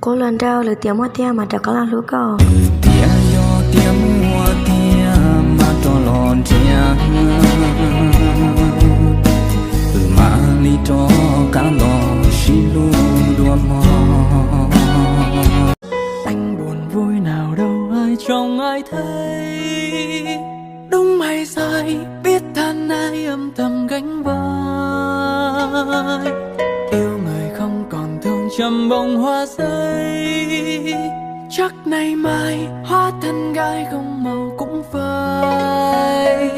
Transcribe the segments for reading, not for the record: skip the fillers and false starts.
Cô lần đầu lửa tiếng mua tia mà đã có là lúa cỏ tia yo tiếng mua tia mà cho lon tia mà li cho cả lon xí lu đua mò anh buồn vui nào đâu ai trông ai thấy đúng hay sai biết than ai âm thầm gánh vai yêu người không còn thương trầm bông hoa rơi chắc nay mai hóa thân gái không màu cũng phai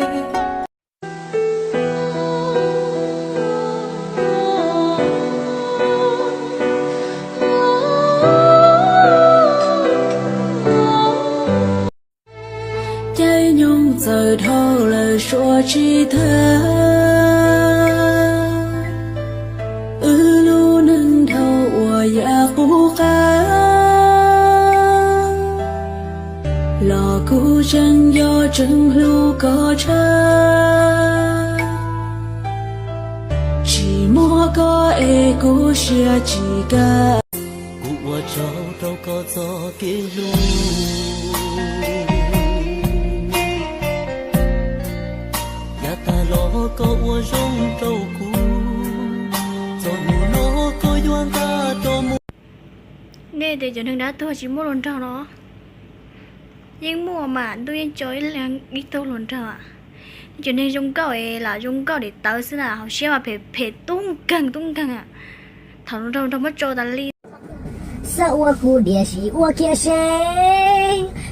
trái nhung giờ thâu lời xua chi thế lu nâng thâu ua ya khu ca lò cu chân do chân lu có cha chỉ mua có e cu xia chỉ ca ua trâu đâu có gió kia lu có ua rong trâu cu rồi nó có doan ta cho mu nè để cho nên đã tôi chỉ mua lon trâu đó nhưng mua mà tôi yên chơi là ít tôi lon trâu à cho nên dùng câu ấy là dùng câu để tao xin là học xem mà phải tung căng à thằng trâu trong mất trâu ta li sa ua cu địa sĩ ua kia xe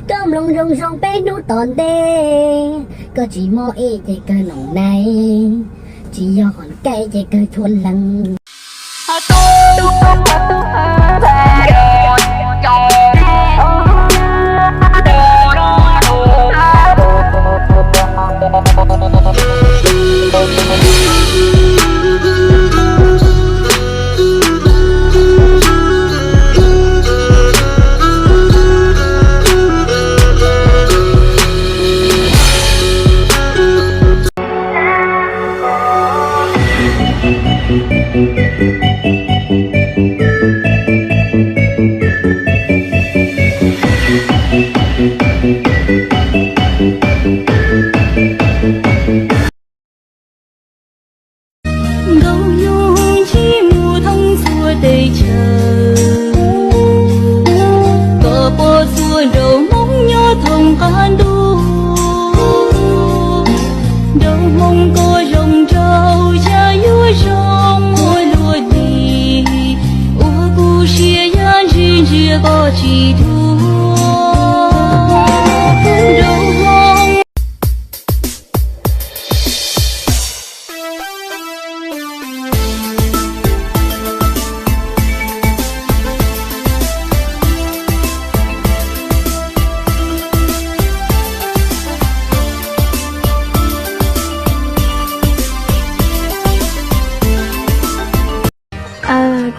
cơm lông rong rong bé nút tòn đê có chỉ mò ê chạy cơ lòng này chỉ do hòn cây chạy cơ thuần lăng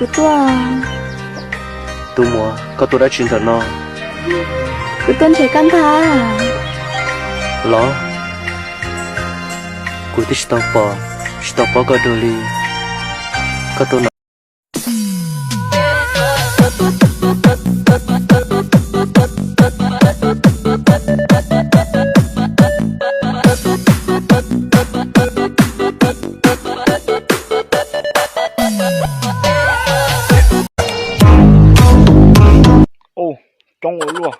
của tôi tôi mua có tôi đã chuyển thật nó của tôi thấy căng thẳng lo của tôi stop có đồ li có tôi nói trong rồi luôn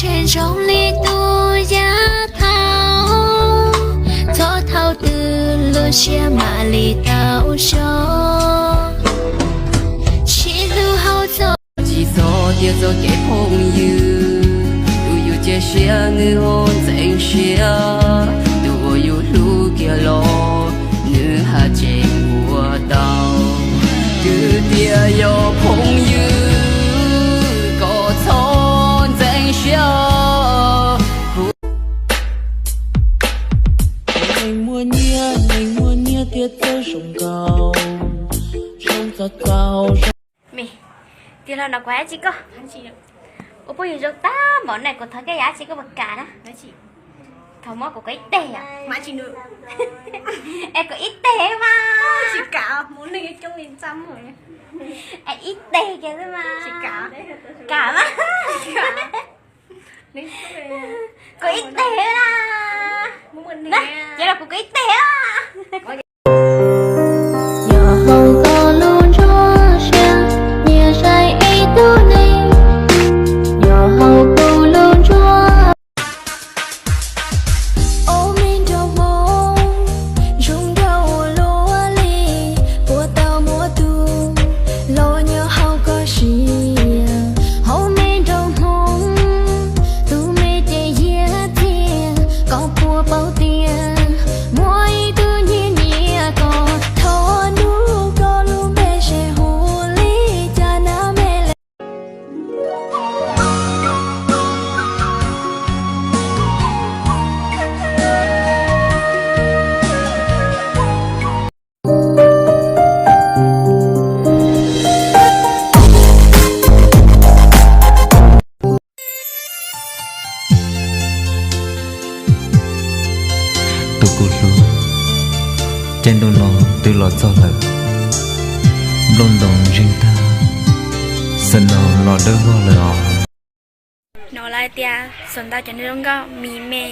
trên trong ly tu giá thao gió thao từ lối chia mà ly tao cho chỉ lưu hao gió chỉ gió tia gió kẻ phong yêu yêu chia chia người hôn dành thì là nó quá chị cơ. Ủa bây giờ ta món này có thấy cái giá chị có bật cả đó. Đấy chị. Thầu món của cái tè à? Má chị nữa. Em có ít tè mà. Chị cả món này trong 100 rồi. Em ít tè kìa thôi mà. Chị cả. Cả mà. Đấy Có ít tè là. muốn ăn Đó, nè. chỉ là của cái tè á. Nhỏ hầu có luôn cho xem nhà sai ấy tu này nhỏ hầu có luôn cho ôm in trong mong rung đầu lúa li của tao mùa tu lo nhớ hầu có gì hầu in trong mong tu mê để dễ tiền có của bao tiền mỗi tự nhiên nhẹ có thọ nu có luôn bê sẽ hồ lý cha na mê lệ tôi cút luôn trên đôi nó từ lọt sau lợ lôn đồng riêng ta sân nào lọt đỡ gò lợ Nó lại tia, xuân tao cho nên không có mì mê.